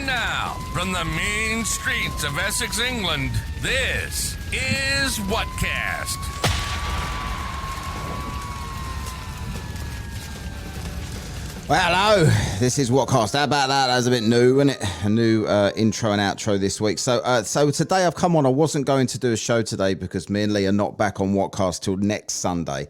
And now, from the mean streets of Essex, England, this is Whatcast. Well, hello, this is Whatcast. How about that? That was a bit new, wasn't it? A new intro and outro this week. So today I've come on. I wasn't going to do a show today because me and Lee are not back on Whatcast till next Sunday.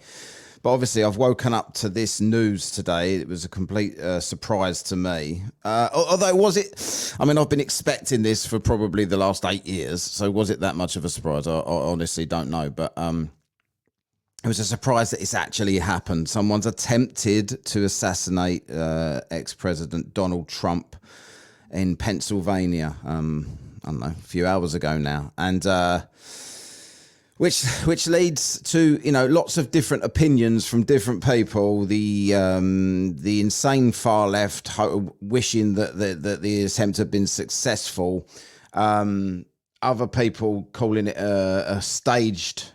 But obviously I've woken up to this news today. It was a complete surprise to me. Although I've been expecting this for probably the last 8 years. So was it that much of a surprise? I honestly don't know. But it was a surprise that it's actually happened. Someone's attempted to assassinate ex-President Donald Trump in Pennsylvania. I don't know, a few hours ago now, and which leads to lots of different opinions from different people. The insane far left wishing that the attempt had been successful. Other people calling it a staged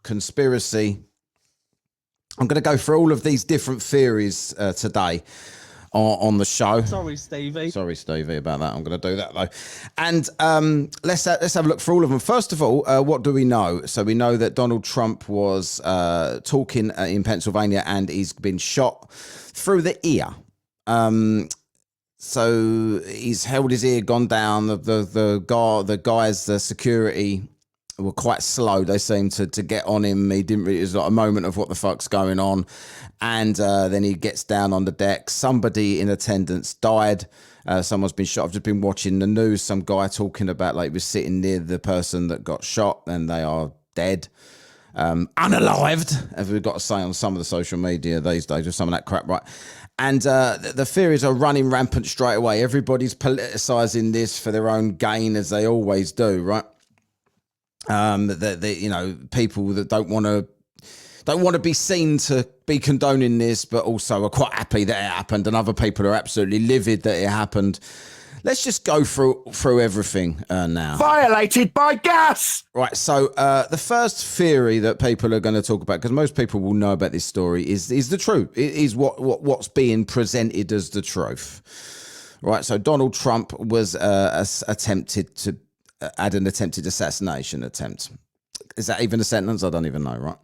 conspiracy. I'm going to go through all of these different theories today on the show. Sorry, Stevie, about that. I'm going to do that, though. And let's have a look for all of them. First of all, what do we know? So we know that Donald Trump was talking in Pennsylvania and he's been shot through the ear. So he's held his ear, gone down. The security were quite slow. They seemed to get on him. He didn't really, it was like a moment of what the fuck's going on. And then he gets down on the deck. Somebody in attendance died. Someone's been shot. I've just been watching the news. Some guy talking about he was sitting near the person that got shot and they are dead. Unalived, as we've got to say on some of the social media these days with some of that crap, right? And the theories are running rampant straight away. Everybody's politicising this for their own gain, as they always do, right? People that don't want to be seen to be condoning this, but also are quite happy that it happened, and other people are absolutely livid that it happened. Let's just go through everything now. Violated by gas! Right, so the first theory that people are going to talk about, because most people will know about this story, is the truth. It is what's being presented as the truth. Right, so Donald Trump was had an attempted assassination attempt. Is that even a sentence? I don't even know, right?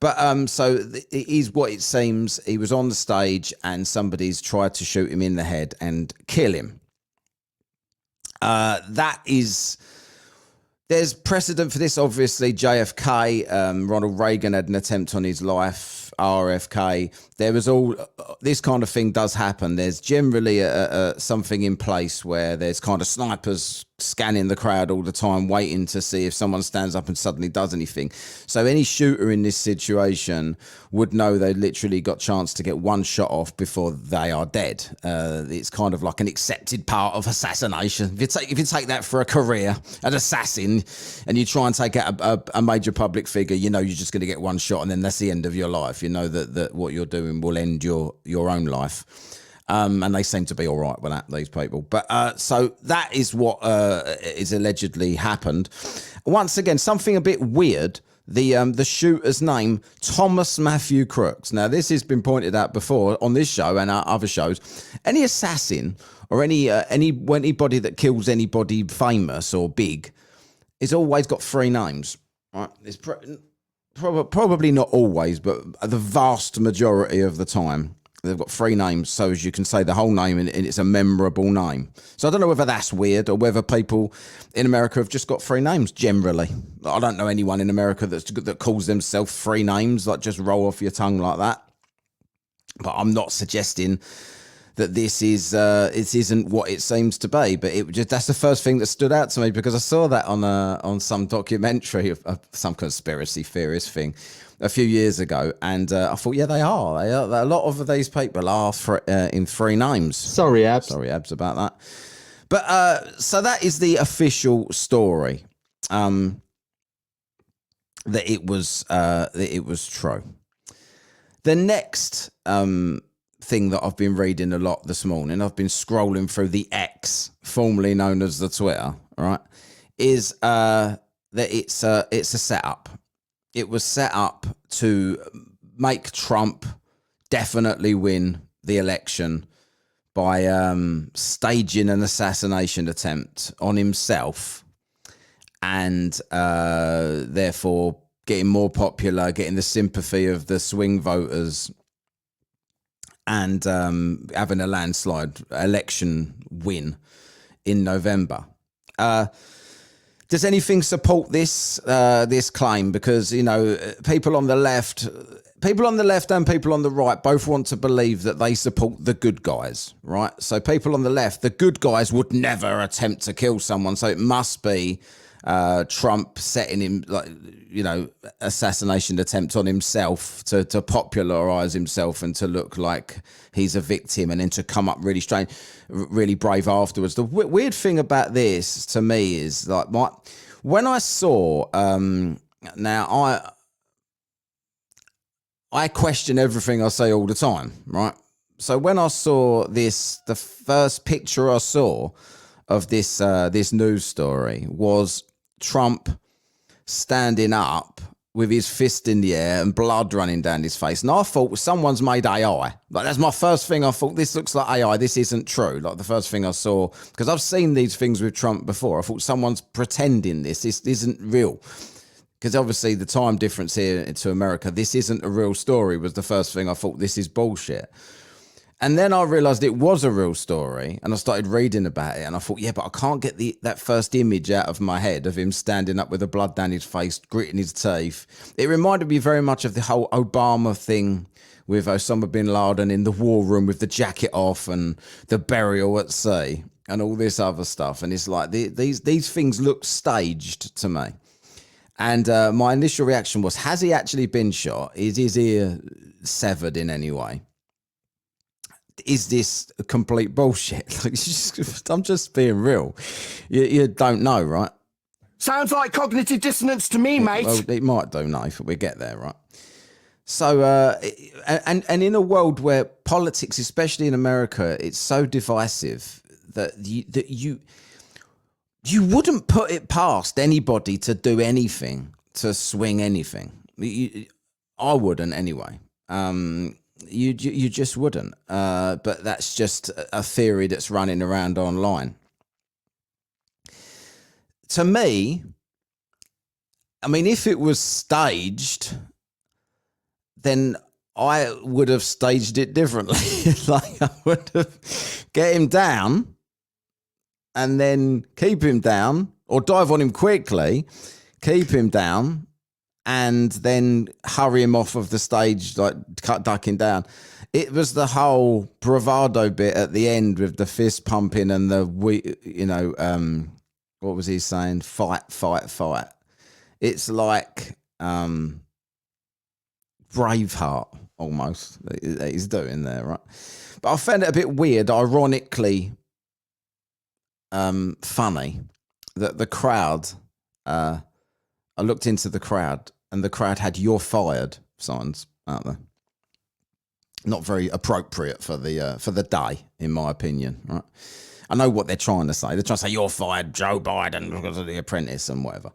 But so it is what it seems. He was on the stage and somebody's tried to shoot him in the head and kill him. There's precedent for this. Obviously, JFK, Ronald Reagan had an attempt on his life. RFK. There was this kind of thing does happen. There's generally something in place where there's kind of snipers scanning the crowd all the time, waiting to see if someone stands up and suddenly does anything. So any shooter in this situation would know they literally got a chance to get one shot off before they are dead. It's kind of like an accepted part of assassination. If you take that for a career, an assassin, and you try and take out a major public figure, you're just going to get one shot and then that's the end of your life. You know that what you're doing will end your own life. And they seem to be all right with that, these people. But so that is what is allegedly happened. Once again, something a bit weird. The shooter's name, Thomas Matthew Crooks. Now, this has been pointed out before on this show and our other shows. Any assassin or anybody that kills anybody famous or big is always got three names. Right? It's probably not always, but the vast majority of the time. They've got three names, so as you can say the whole name and it's a memorable name. So I don't know whether that's weird or whether people in America have just got three names generally. I don't know anyone in America that calls themselves three names, like just roll off your tongue like that. But I'm not suggesting that this isn't what it seems to be. But that's the first thing that stood out to me because I saw that on some documentary of some conspiracy theorist thing a few years ago, and I thought, yeah, they are. A lot of these people are in three names. Sorry, Abs about that. But so that is the official story. That it was true. The next thing that I've been reading a lot this morning, I've been scrolling through the X, formerly known as the Twitter, right, is that it's a setup. It was set up to make Trump definitely win the election by staging an assassination attempt on himself and therefore getting more popular, getting the sympathy of the swing voters and having a landslide election win in November. Does anything support this claim? Because, you know, people on the left and people on the right both want to believe that they support the good guys, right? So people on the left, the good guys would never attempt to kill someone. So it must be Trump setting him, like, you know, assassination attempt on himself to popularize himself and to look like he's a victim and then to come up really strange, really brave afterwards. The weird thing about this to me is like when I saw, now I question everything I say all the time, right? So when I saw this, the first picture I saw of this this news story was Trump standing up with his fist in the air and blood running down his face. And I thought someone's made AI. Like, that's my first thing. I thought, this looks like AI. This isn't true. Like, the first thing I saw, because I've seen these things with Trump before. I thought someone's pretending this isn't real. Because obviously the time difference here to America, this isn't a real story, was the first thing I thought. This is bullshit. And then I realized it was a real story, and I started reading about it, and I thought, yeah, but I can't get that first image out of my head of him standing up with the blood down his face, gritting his teeth. It reminded me very much of the whole Obama thing with Osama bin Laden in the war room with the jacket off and the burial at sea and all this other stuff. And it's like these things look staged to me. And my initial reaction was, has he actually been shot? Is his ear severed in any way? Is this complete bullshit? Like, I'm just being real. You don't know, right? Sounds like cognitive dissonance to me, mate. Well, it might do, no, if we get there, right? So, and in a world where politics, especially in America, it's so divisive that you wouldn't put it past anybody to do anything, to swing anything. I wouldn't anyway. You just wouldn't. But that's just a theory that's running around online. To me, I mean, if it was staged, then I would have staged it differently. Like, I would have get him down and then keep him down, or dive on him quickly, keep him down, and then hurry him off of the stage, like ducking down. It was the whole bravado bit at the end with the fist pumping and what was he saying? Fight, fight, fight. It's like Braveheart almost that he's doing there, right? But I found it a bit weird, ironically funny, that the crowd... I looked into the crowd, and the crowd had "You're fired" signs out there. Not very appropriate for the day, in my opinion. Right? I know what they're trying to say. They're trying to say "You're fired, Joe Biden," because of The Apprentice and whatever.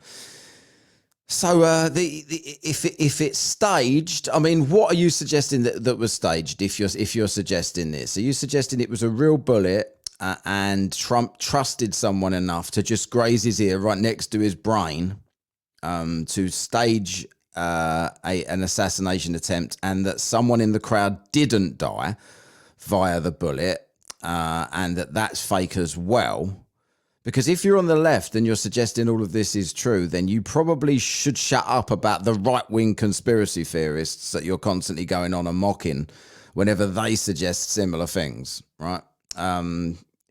So if it's staged, I mean, what are you suggesting that was staged? If you're suggesting this, are you suggesting it was a real bullet? And Trump trusted someone enough to just graze his ear right next to his brain to stage an assassination attempt, and that someone in the crowd didn't die via the bullet, and that's fake as well. Because if you're on the left and you're suggesting all of this is true, then you probably should shut up about the right-wing conspiracy theorists that you're constantly going on and mocking whenever they suggest similar things, right?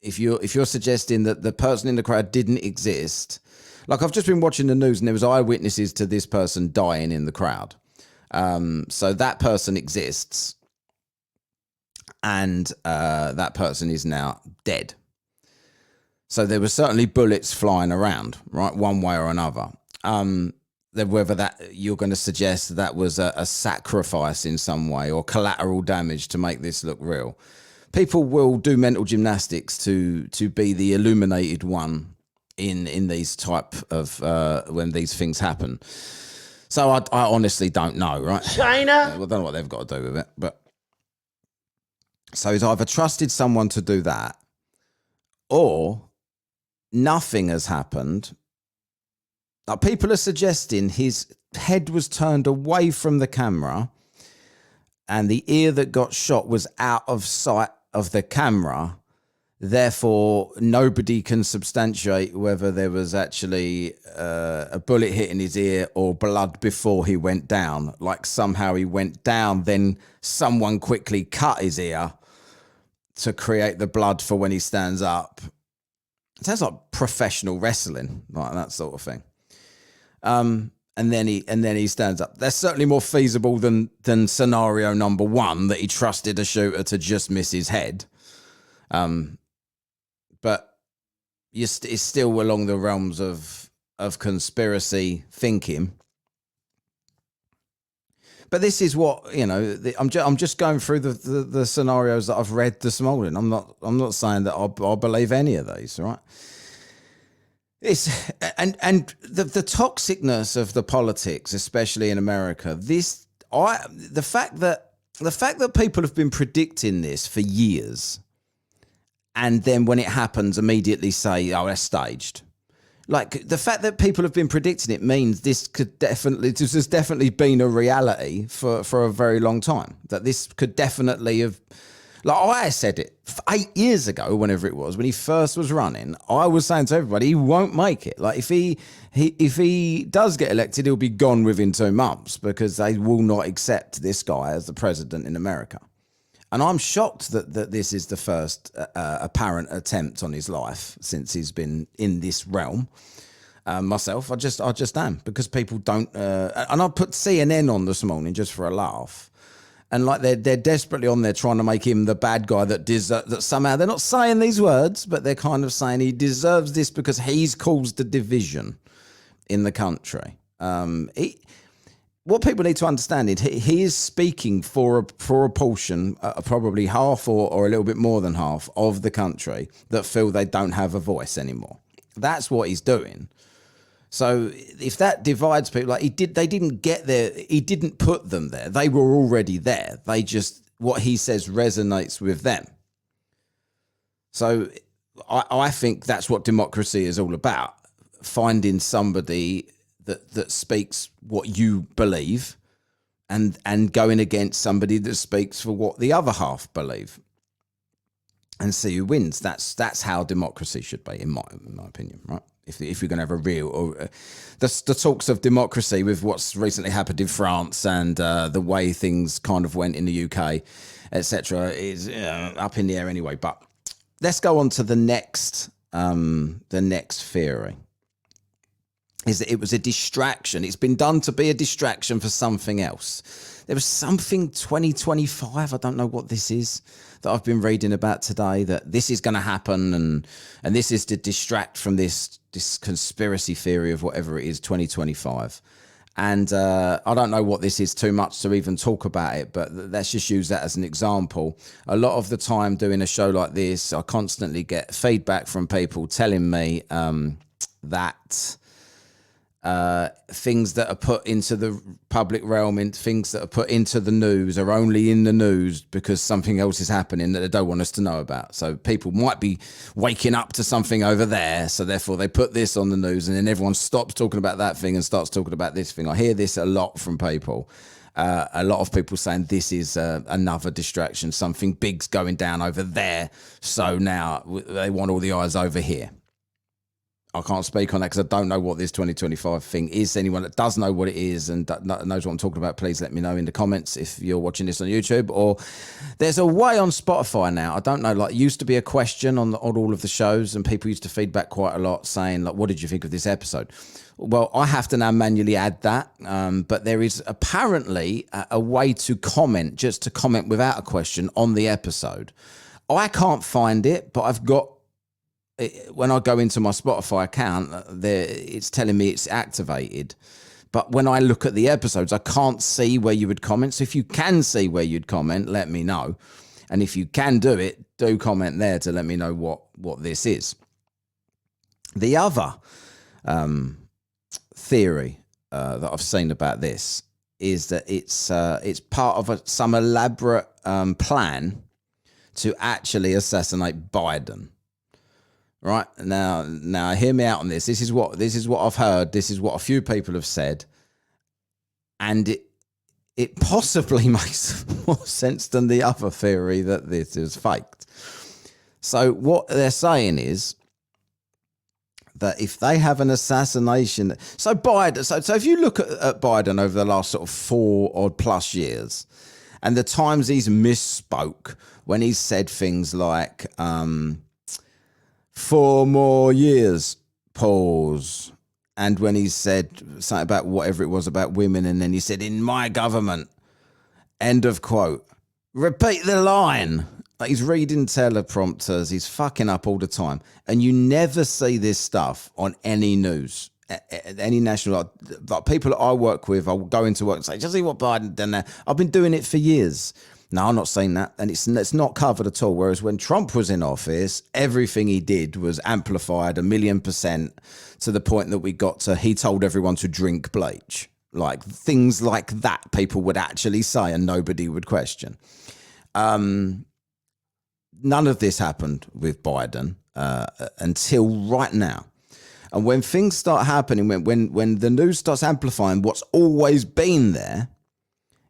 If you're suggesting that the person in the crowd didn't exist, like, I've just been watching the news and there was eyewitnesses to this person dying in the crowd. So that person exists, and that person is now dead. So there were certainly bullets flying around, right, one way or another. Whether that you're going to suggest that was a sacrifice in some way or collateral damage to make this look real. People will do mental gymnastics to be the illuminated one in these type of when these things happen. So I honestly don't know, right? China. I don't know what they've got to do with it, but So he's either trusted someone to do that, or nothing has happened. Like, people are suggesting his head was turned away from the camera and the ear that got shot was out of sight of the camera. Therefore, nobody can substantiate whether there was actually a bullet hitting his ear or blood before he went down. Like, somehow he went down, then someone quickly cut his ear to create the blood for when he stands up. It sounds like professional wrestling, like that sort of thing. And then he stands up. That's certainly more feasible than scenario number one, that he trusted a shooter to just miss his head. But it's still along the realms of conspiracy thinking. But this is what, you know, I'm just going through the scenarios that I've read this morning. I'm not saying that I'll believe any of these, right? And the toxicness of the politics, especially in America. The fact that people have been predicting this for years, and then when it happens, immediately say, "Oh, that's staged." Like, the fact that people have been predicting it means this has definitely been a reality for a very long time. That this could definitely have, like, I said it 8 years ago, whenever it was, when he first was running, I was saying to everybody, he won't make it. Like, if he does get elected, he'll be gone within 2 months, because they will not accept this guy as the president in America. And I'm shocked that this is the first apparent attempt on his life since he's been in this realm. Myself, I just am, because people don't. And I put CNN on this morning just for a laugh, and like they're desperately on there trying to make him the bad guy that somehow they're not saying these words, but they're kind of saying he deserves this because he's caused the division in the country. What people need to understand is he is speaking for a portion, probably half or a little bit more than half of the country that feel they don't have a voice anymore. That's what he's doing. So if that divides people, like they didn't get there. He didn't put them there. They were already there. They just, what he says resonates with them. So I think that's what democracy is all about. Finding somebody that speaks what you believe, and going against somebody that speaks for what the other half believe, and see who wins. That's how democracy should be, in my opinion, right? If you're going to have a real, the talks of democracy with what's recently happened in France and the way things kind of went in the UK, etc., is up in the air anyway. But let's go on to the next theory. Is that it was a distraction. It's been done to be a distraction for something else. There was something 2025, I don't know what this is, that I've been reading about today, that this is going to happen, and this is to distract from this conspiracy theory of whatever it is, 2025. And I don't know what this is too much to even talk about it, but let's just use that as an example. A lot of the time doing a show like this, I constantly get feedback from people telling me that things that are put into the public realm, and things that are put into the news, are only in the news because something else is happening that they don't want us to know about. So people might be waking up to something over there, so therefore they put this on the news, and then everyone stops talking about that thing and starts talking about this thing. I hear this a lot from people. A lot of people saying this is another distraction. Something big's going down over there, so now they want all the eyes over here. I can't speak on that because I don't know what this 2025 thing is. Anyone that does know what it is and knows what I'm talking about, please let me know in the comments if you're watching this on YouTube. Or there's a way on Spotify now. I don't know, like, used to be a question on all of the shows, and people used to feedback quite a lot saying, like, what did you think of this episode? Well, I have to now manually add that. But there is apparently a way to comment, just to comment without a question on the episode. I can't find it, but I've got, when I go into my Spotify account, it's telling me it's activated. But when I look at the episodes, I can't see where you would comment. So if you can see where you'd comment, let me know. And if you can do it, do comment there to let me know what this is. The other theory that I've seen about this is that it's part of some elaborate plan to actually assassinate Biden. Right now, hear me out on this. This is what I've heard. This is what a few people have said, and it possibly makes more sense than the other theory that this is faked. So what they're saying is that if they have an assassination, so Biden, so if you look at Biden over the last sort of 4 odd plus years, and the times he's misspoke when he's said things like 4 more years, pause. And when he said something about whatever it was about women, and then he said, in my government, end of quote. Repeat the line. Like he's reading teleprompters. He's fucking up all the time. And you never see this stuff on any news, any national, like people that I work with, I'll go into work and say, just see what Biden done there. I've been doing it for years. No, I'm not saying that. And it's not covered at all. Whereas when Trump was in office, everything he did was amplified 1,000,000% to the point that we got to, he told everyone to drink bleach. Like things like that people would actually say and nobody would question. None of this happened with Biden until right now. And when things start happening, when the news starts amplifying what's always been there,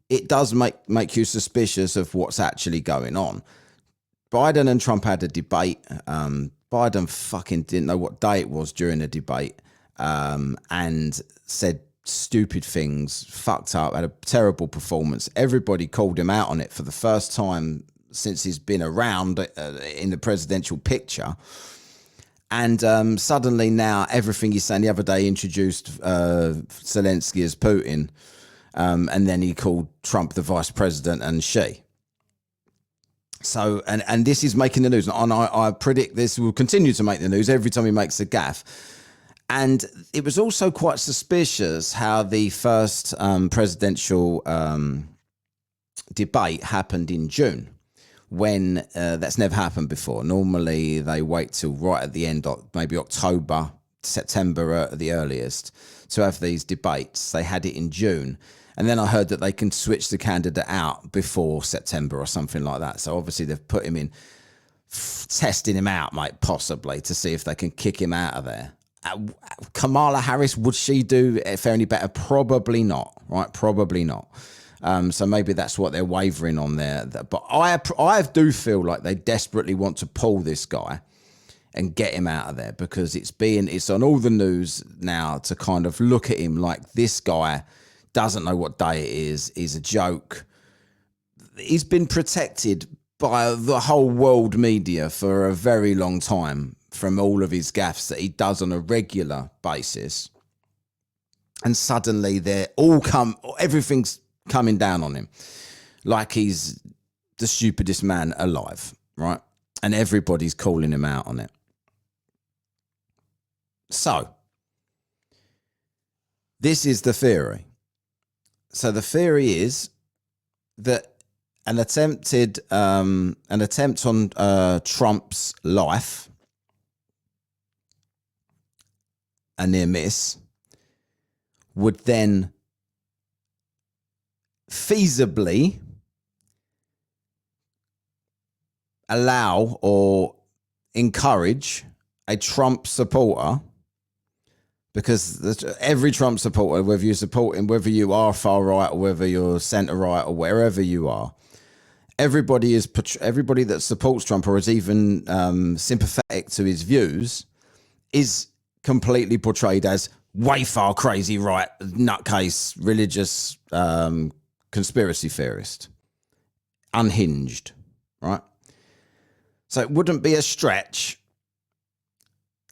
it does make you suspicious of what's actually going on. Biden and Trump had a debate. Biden fucking didn't know what day it was during the debate, and said stupid things, fucked up, had a terrible performance. Everybody called him out on it for the first time since he's been around in the presidential picture. And suddenly now everything he's saying, the other day he introduced Zelensky as Putin. And then he called Trump the vice president and she. So, and this is making the news. And I predict this will continue to make the news every time he makes a gaffe. And it was also quite suspicious how the first presidential debate happened in June, when that's never happened before. Normally they wait till right at the end, maybe October, September at the earliest, to have these debates. They had it in June. And then I heard that they can switch the candidate out before September or something like that. So obviously they've put him in, testing him out, mate, possibly, to see if they can kick him out of there. Kamala Harris, would she do fare any better? Probably not, right? Probably not. So maybe that's what they're wavering on there. But I do feel like they desperately want to pull this guy and get him out of there, because it's on all the news now to kind of look at him like this guy doesn't know what day it is. He's a joke. He's been protected by the whole world media for a very long time from all of his gaffes that he does on a regular basis. And suddenly everything's coming down on him like he's the stupidest man alive, right? And everybody's calling him out on it. So, this is the theory. So the theory is that an attempt on Trump's life, a near miss, would then feasibly allow or encourage a Trump supporter, because every Trump supporter, whether you support him, whether you are far right or whether you're centre right or wherever you are, everybody that supports Trump or is even sympathetic to his views is completely portrayed as way far crazy right, nutcase, religious conspiracy theorist, unhinged, right? So it wouldn't be a stretch.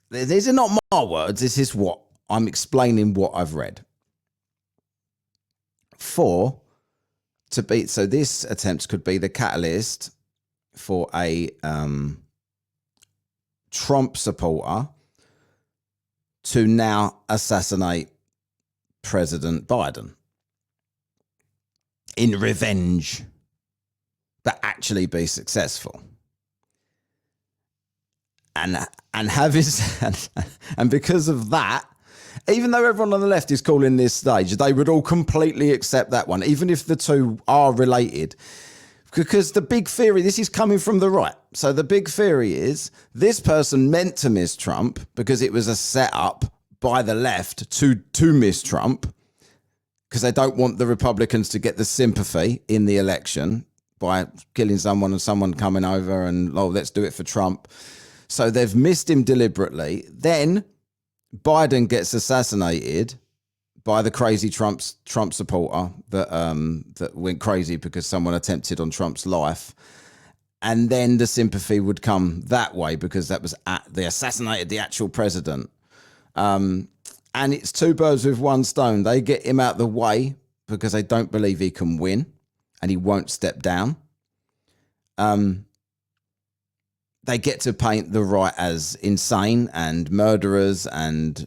These are not my words. This is what I'm explaining, what I've read. So this attempt could be the catalyst for a Trump supporter to now assassinate President Biden in revenge, but actually be successful. And have his and because of that, even though everyone on the left is calling this stage, they would all completely accept that one, even if the two are related. Because the big theory, this is coming from the right. So the big theory is this person meant to miss Trump because it was a setup by the left to miss Trump because they don't want the Republicans to get the sympathy in the election by killing someone and someone coming over and, oh, let's do it for Trump. So they've missed him deliberately. Then Biden gets assassinated by the crazy Trump supporter that went crazy because someone attempted on Trump's life. And then the sympathy would come that way because that was they assassinated the actual president. And it's two birds with one stone. They get him out the way because they don't believe he can win and he won't step down. They get to paint the right as insane and murderers and,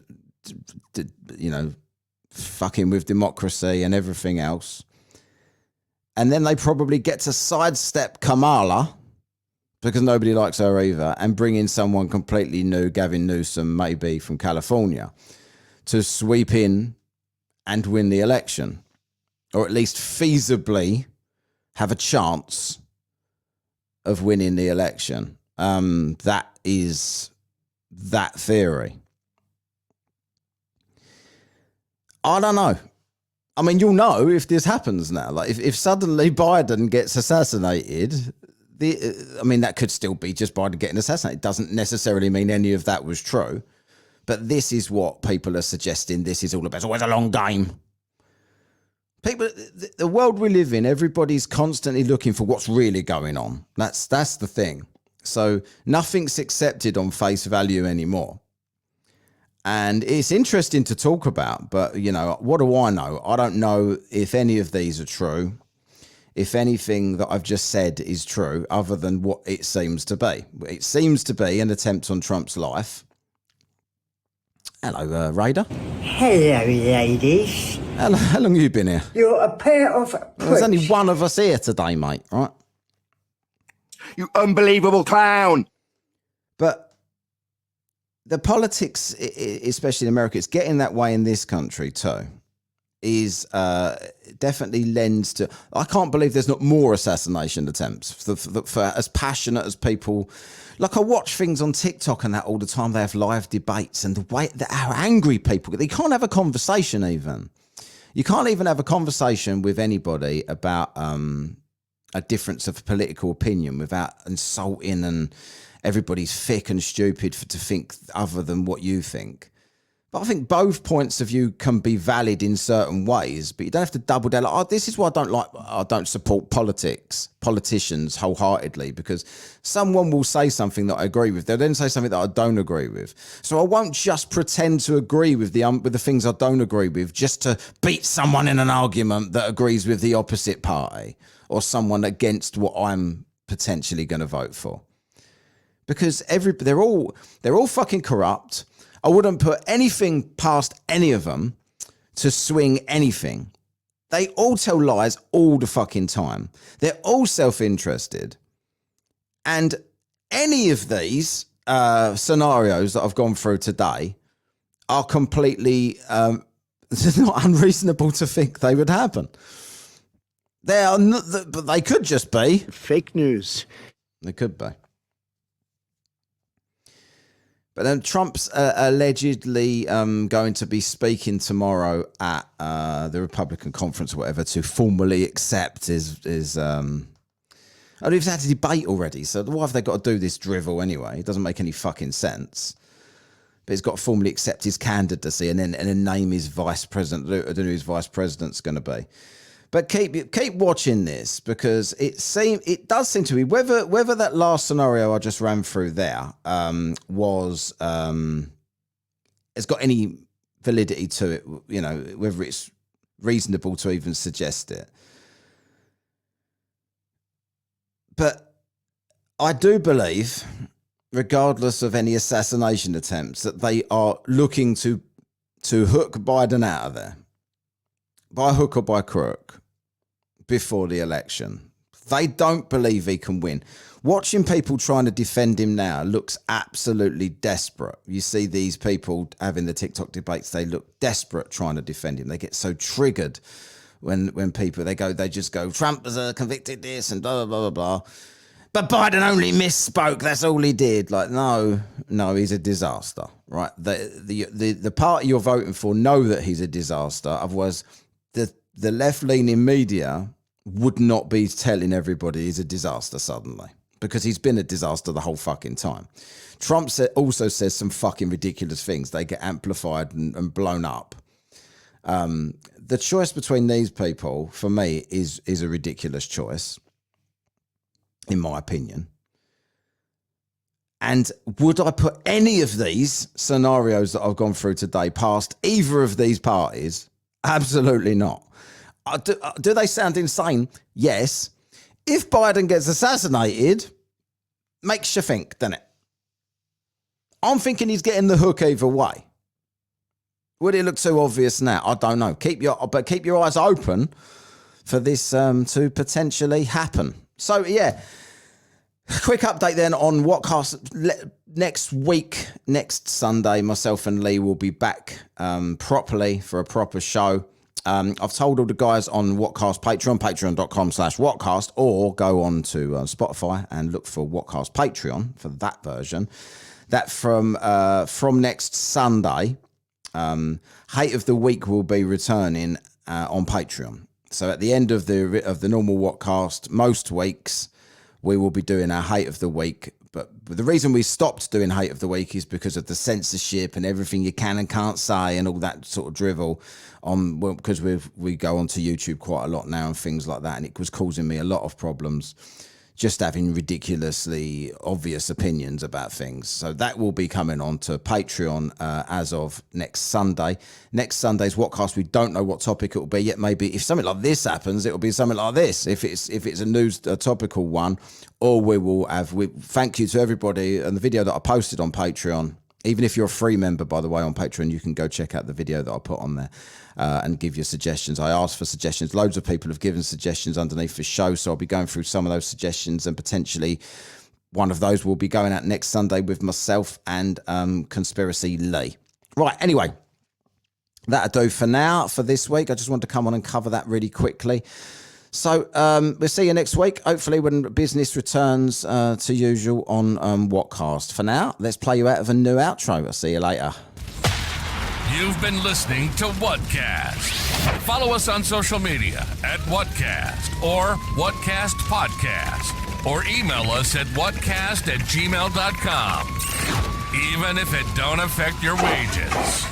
fucking with democracy and everything else. And then they probably get to sidestep Kamala because nobody likes her either and bring in someone completely new, Gavin Newsom, maybe from California, to sweep in and win the election, or at least feasibly have a chance of winning the election. That is that theory. I don't know. I mean, you'll know if this happens now. Like, if suddenly Biden gets assassinated, that could still be just Biden getting assassinated. It doesn't necessarily mean any of that was true. But this is what people are suggesting. This is all about. It's always a long game. People, the world we live in, everybody's constantly looking for what's really going on. That's the thing. So nothing's accepted on face value anymore. And it's interesting to talk about, but, what do I know? I don't know if any of these are true, if anything that I've just said is true, other than what it seems to be. It seems to be an attempt on Trump's life. Hello, Raider. Hello, ladies. Hello, how long have you been here? You're a pair of pricks. There's only one of us here today, mate, right? You unbelievable clown. But the politics, especially in America, it's getting that way in this country too, is definitely lends to... I can't believe there's not more assassination attempts for as passionate as people... Like, I watch things on TikTok and that all the time. They have live debates and the way that how angry people get. They can't have a conversation even. You can't even have a conversation with anybody about a difference of political opinion without insulting and everybody's thick and stupid to think other than what you think. But I think both points of view can be valid in certain ways, but you don't have to double down. Like, this is why I don't support politicians wholeheartedly, because someone will say something that I agree with. They'll then say something that I don't agree with. So I won't just pretend to agree with the things I don't agree with just to beat someone in an argument that agrees with the opposite party or someone against what I'm potentially going to vote for. Because they're all fucking corrupt. I wouldn't put anything past any of them to swing anything. They all tell lies all the fucking time. They're all self-interested. And any of these scenarios that I've gone through today are completely it's not unreasonable to think they would happen. They are not, but they could just be fake news. They could be. But then Trump's allegedly going to be speaking tomorrow at the Republican conference or whatever to formally accept his I don't know if he's had a debate already, so why have they got to do this drivel anyway? It doesn't make any fucking sense. But he's got to formally accept his candidacy and then name his vice president. I don't know who his vice president's going to be. But keep watching this, because it does seem to be whether that last scenario I just ran through there has got any validity to it, whether it's reasonable to even suggest it. But I do believe, regardless of any assassination attempts, that they are looking to hook Biden out of there, by hook or by crook, before the election. They don't believe he can win. Watching people trying to defend him now looks absolutely desperate. You see these people having the TikTok debates, they look desperate trying to defend him. They get so triggered when people, they just go, Trump was convicted this and blah, blah, blah, blah. But Biden only misspoke. That's all he did. Like, no, he's a disaster, right? The party you're voting for know that he's a disaster. Otherwise, the left-leaning media would not be telling everybody he's a disaster suddenly, because he's been a disaster the whole fucking time. Trump also says some fucking ridiculous things. They get amplified and blown up. The choice between these people, for me, is a ridiculous choice, in my opinion. And would I put any of these scenarios that I've gone through today past either of these parties? Absolutely not. Do they sound insane? Yes. If Biden gets assassinated, makes you think, doesn't it? I'm thinking he's getting the hook either way. Would it look too obvious now? I don't know. Keep your eyes open for this to potentially happen. So, yeah. Quick update then on Whatcast. Next week, next Sunday, myself and Lee will be back properly for a proper show. I've told all the guys on Whatcast Patreon, patreon.com/Whatcast, or go on to Spotify and look for Whatcast Patreon for that version. That from next Sunday, Hate of the Week will be returning on Patreon. So at the end of the normal Whatcast, most weeks we will be doing our Hate of the Week. But the reason we stopped doing Hate of the Week is because of the censorship and everything you can and can't say and all that sort of drivel. Because we go onto YouTube quite a lot now and things like that, and it was causing me a lot of problems just having ridiculously obvious opinions about things. So that will be coming on to Patreon as of next Sunday. Next Sunday's Whatcast, we don't know what topic it will be yet. Maybe if something like this happens, it will be something like this. If it's a news topical one, or thank you to everybody and the video that I posted on Patreon. Even if you're a free member, by the way, on Patreon, you can go check out the video that I put on there and give your suggestions. I asked for suggestions. Loads of people have given suggestions underneath the show, so I'll be going through some of those suggestions, and potentially one of those will be going out next Sunday with myself and Conspiracy Lee. Right, anyway, that'll do for now, for this week. I just wanted to come on and cover that really quickly. So we'll see you next week, hopefully when business returns to usual on Whatcast. For now, let's play you out of a new outro. I'll see you later. You've been listening to Whatcast. Follow us on social media at Whatcast or whatkastpodcast, or email us at whatkast@gmail.com, even if it don't affect your wages.